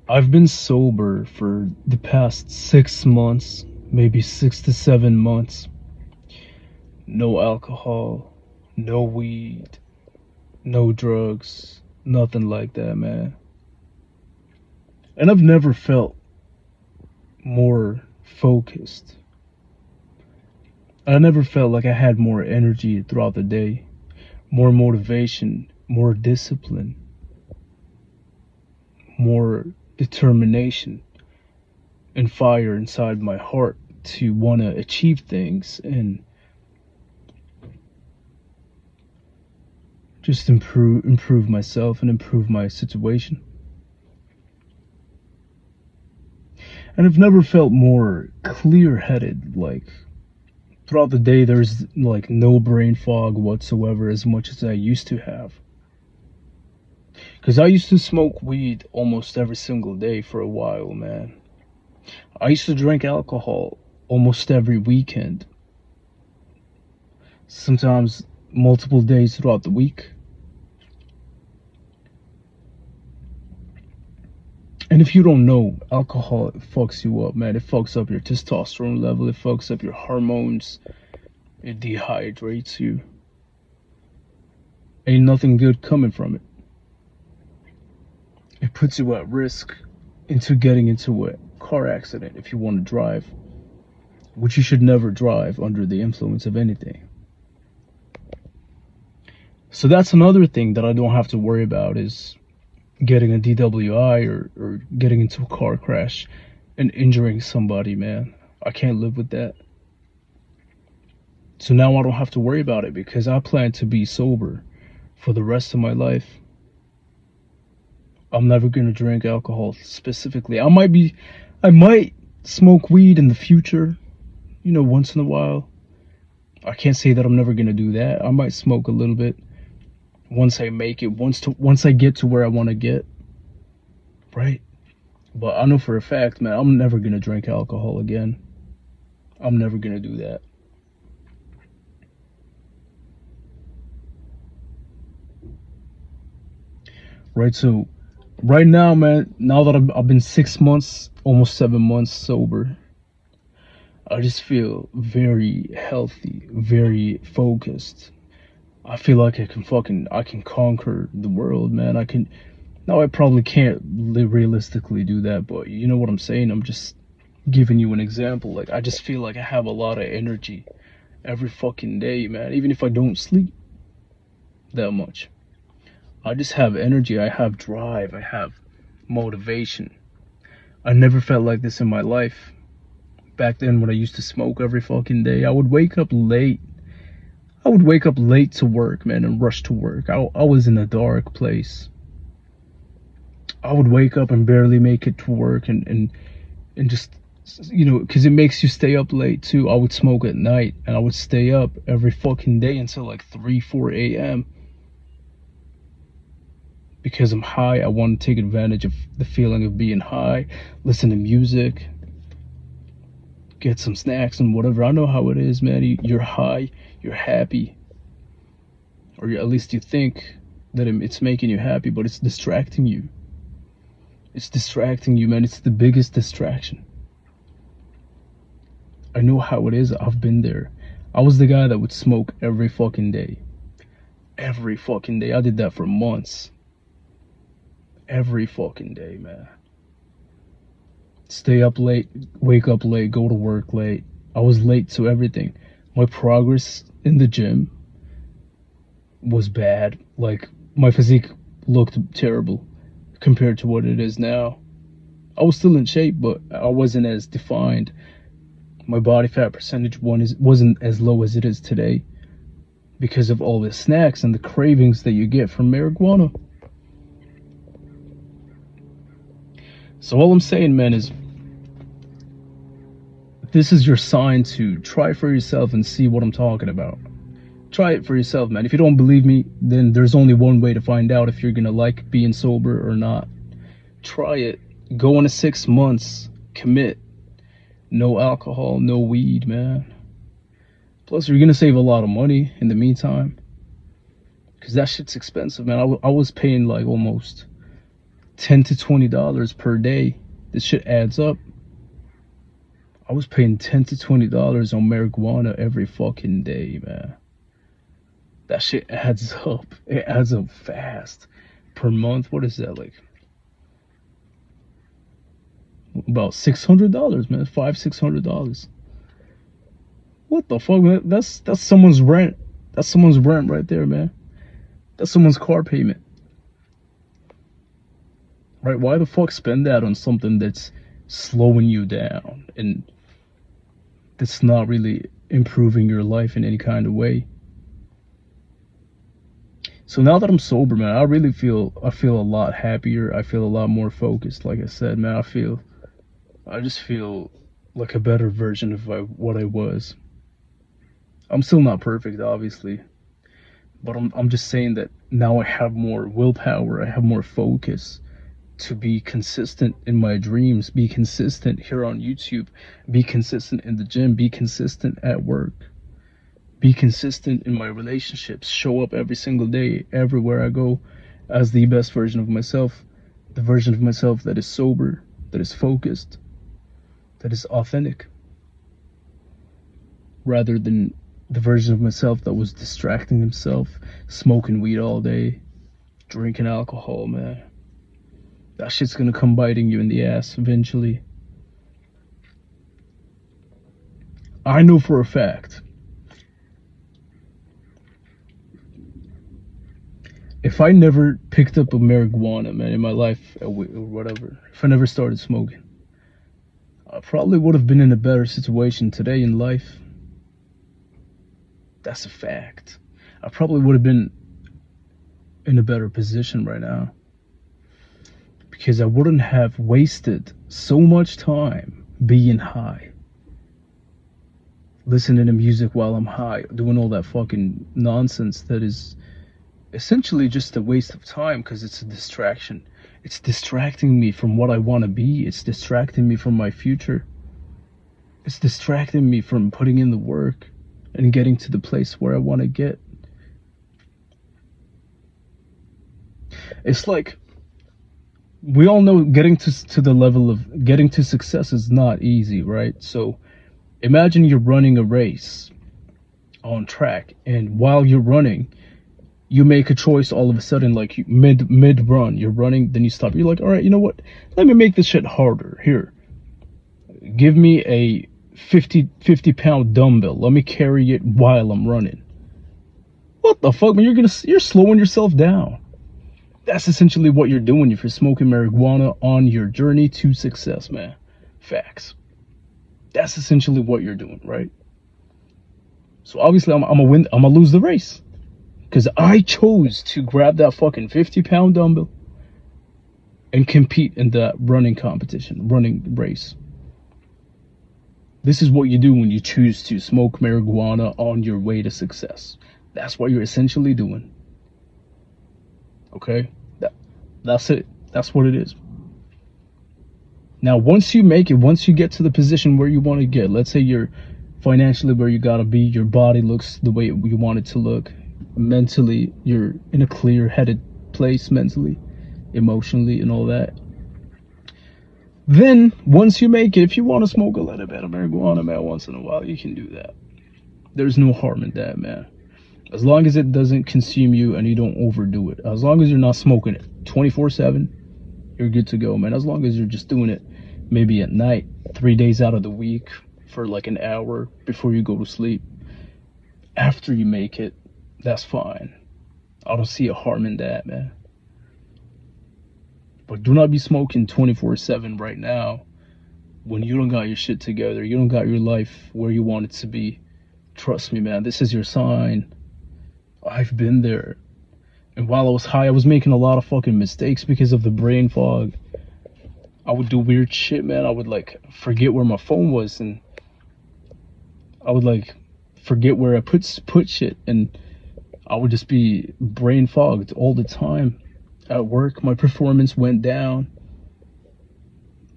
I've been sober for the past 6 months, maybe 6 to 7 months. No alcohol, no weed, no drugs, nothing like that, man. And I've never felt more focused. I never felt like I had more energy throughout the day, more motivation, more discipline, more determination and fire inside my heart to want to achieve things and just improve myself and improve my situation. And I've never felt more clear-headed. Like throughout the day there's like no brain fog whatsoever as much as I used to have. Cuz I used to smoke weed almost every single day for a while, man. I used to drink alcohol almost every weekend. Sometimes multiple days throughout the week. And if you don't know, alcohol fucks you up, man. It fucks up your testosterone level. It fucks up your hormones. It dehydrates you. Ain't nothing good coming from it. It puts you at risk into getting into a car accident if you want to drive, which you should never drive under the influence of anything. So that's another thing that I don't have to worry about is getting a DWI or getting into a car crash and injuring somebody, man. I can't live with that. So now I don't have to worry about it because I plan to be sober for the rest of my life. I'm never gonna drink alcohol specifically. I might smoke weed in the future, once in a while. I can't say that I'm never gonna do that. I might smoke a little bit once I make it, once I get to where I want to get, right? But I know for a fact, man, I'm never gonna drink alcohol again. I'm never gonna do that. Right? So right now, man, now that I've been 6 months, almost 7 months sober, I just feel very healthy, very focused. I feel like I can conquer the world, man. I can. Now I probably can't realistically do that, but you know what I'm saying? I'm just giving you an example. Like I just feel like I have a lot of energy every fucking day, man. Even if I don't sleep that much, I just have energy. I have drive. I have motivation. I never felt like this in my life. Back then when I used to smoke every fucking day, I would wake up late. I would wake up late to work, man, and rush to work. I was in a dark place. I would wake up and barely make it to work and just, because it makes you stay up late too. I would smoke at night and I would stay up every fucking day until like 3, 4 a.m. Because I'm high. I want to take advantage of the feeling of being high, listen to music, get some snacks and whatever. I know how it is, man. You're high, you're happy, or at least you think that it's making you happy, but it's distracting you. It's distracting you, man. It's the biggest distraction. I know how it is. I've been there. I was the guy that would smoke every fucking day. Every fucking day. I did that for months. Every fucking day, man. Stay up late, wake up late, go to work late. I was late to everything. My progress in the gym was bad. Like, my physique looked terrible compared to what it is now. I was still in shape, but I wasn't as defined. My body fat percentage wasn't as low as it is today because of all the snacks and the cravings that you get from marijuana. So all I'm saying, man, is this is your sign to try for yourself and see what I'm talking about. Try it for yourself, man. If you don't believe me, then there's only one way to find out if you're gonna like being sober or not. Try it. Go on a 6 months. Commit. No alcohol, no weed, man. Plus, you're gonna save a lot of money in the meantime. Because that shit's expensive, man. I was paying like almost $10 to $20 per day. This shit adds up. I was paying $10 to $20 on marijuana every fucking day, man. That shit adds up. It adds up fast. Per month, what is that, like? About $600, man. $500-600. What the fuck, man? That's someone's rent. That's someone's rent right there, man. That's someone's car payment. Right? Why the fuck spend that on something that's slowing you down and that's not really improving your life in any kind of way? So now that I'm sober, man, I feel a lot happier. I feel a lot more focused. Like I said, man, I just feel like a better version of what I was. I'm still not perfect, obviously, but I'm just saying that now I have more willpower. I have more focus to be consistent in my dreams, be consistent here on YouTube, be consistent in the gym, be consistent at work, be consistent in my relationships, show up every single day, everywhere I go, as the best version of myself, the version of myself that is sober, that is focused, that is authentic, rather than the version of myself that was distracting himself, smoking weed all day, drinking alcohol, man. That shit's gonna come biting you in the ass eventually. I know for a fact, if I never picked up a marijuana, man, in my life or whatever, if I never started smoking, I probably would have been in a better situation today in life. That's a fact. I probably would have been in a better position right now, because I wouldn't have wasted so much time being high, listening to music while I'm high, doing all that fucking nonsense that is essentially just a waste of time, because it's a distraction. It's distracting me from what I want to be. It's distracting me from my future. It's distracting me from putting in the work and getting to the place where I want to get. It's like, we all know getting to the level of getting to success is not easy, right? So imagine you're running a race on track, and while you're running, you make a choice all of a sudden, like mid run, you're running, then you stop. You're like, all right, you know what? Let me make this shit harder. Here, give me a 50 pound dumbbell. Let me carry it while I'm running. What the fuck, man? You're slowing yourself down. That's essentially what you're doing if you're smoking marijuana on your journey to success, man. Facts. That's essentially what you're doing, right? So obviously I'm gonna lose the race, because I chose to grab that fucking 50 pound dumbbell and compete in that running competition, running race. This is what you do when you choose to smoke marijuana on your way to success. That's what you're essentially doing. Okay? That's it. That's what it is. Now, once you make it, once you get to the position where you want to get, let's say you're financially where you gotta be, your body looks the way you want it to look, mentally, you're in a clear-headed place mentally, emotionally, and all that. Then, once you make it, if you want to smoke a little bit of marijuana, man, once in a while, you can do that. There's no harm in that, man. As long as it doesn't consume you and you don't overdo it. As long as you're not smoking it 24/7, you're good to go, man. As long as you're just doing it maybe at night, 3 days out of the week, for like an hour before you go to sleep. After you make it, that's fine. I don't see a harm in that, man. But do not be smoking 24/7 right now when you don't got your shit together. You don't got your life where you want it to be. Trust me, man, this is your sign. I've been there. And while I was high, I was making a lot of fucking mistakes because of the brain fog. I would do weird shit, man. I would like forget where my phone was, and I would like forget where I put shit, and I would just be brain fogged all the time. At work, my performance went down.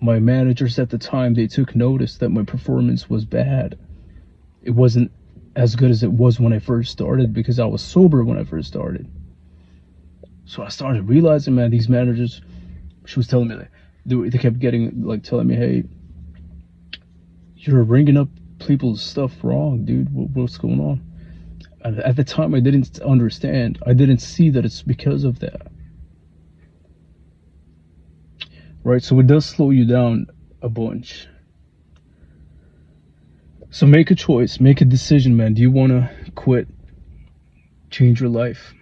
My managers at the time, they took notice that my performance was bad. It wasn't as good as it was when I first started, because I was sober when I first started. So I started realizing, man, these managers She was telling me that they kept getting like telling me, hey, you're ringing up people's stuff wrong, dude. What's going on? And at the time, I didn't understand. I didn't see that it's because of that. Right? So it does slow you down a bunch. So make a choice, make a decision, man. Do you want to quit, change your life?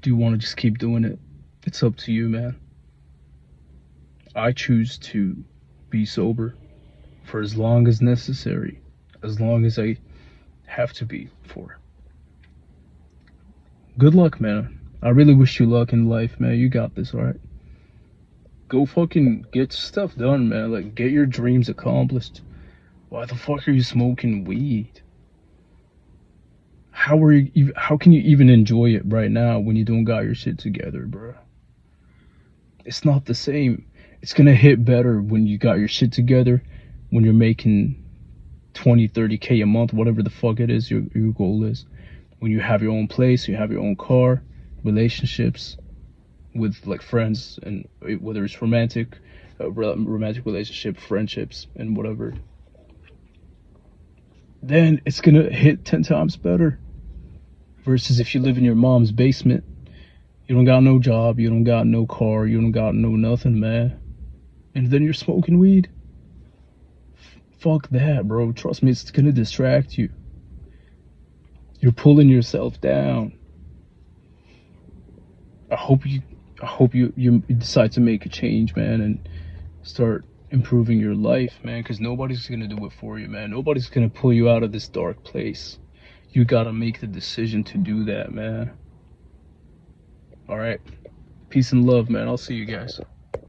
Do you want to just keep doing it? It's up to you, man. I choose to be sober for as long as necessary, as long as I have to be for. Good luck, man. I really wish you luck in life, man. You got this, alright? Go fucking get stuff done, man. Like, get your dreams accomplished. Why the fuck are you smoking weed? How can you even enjoy it right now when you don't got your shit together, bro? It's not the same. It's gonna hit better when you got your shit together, when you're making 20, 30K a month, whatever the fuck it is your goal is. When you have your own place, you have your own car, relationships with like friends, and whether it's romantic relationship, friendships, and whatever, then it's gonna hit 10 times better. Versus if you live in your mom's basement, you don't got no job, you don't got no car, you don't got no nothing, man. And then you're smoking weed. Fuck that, bro. Trust me, it's gonna distract you. You're pulling yourself down. I hope you decide to make a change, man, and start improving your life, man, because nobody's gonna do it for you, man. Nobody's gonna pull you out of this dark place. You gotta make the decision to do that, man. All right. Peace and love, man. I'll see you guys.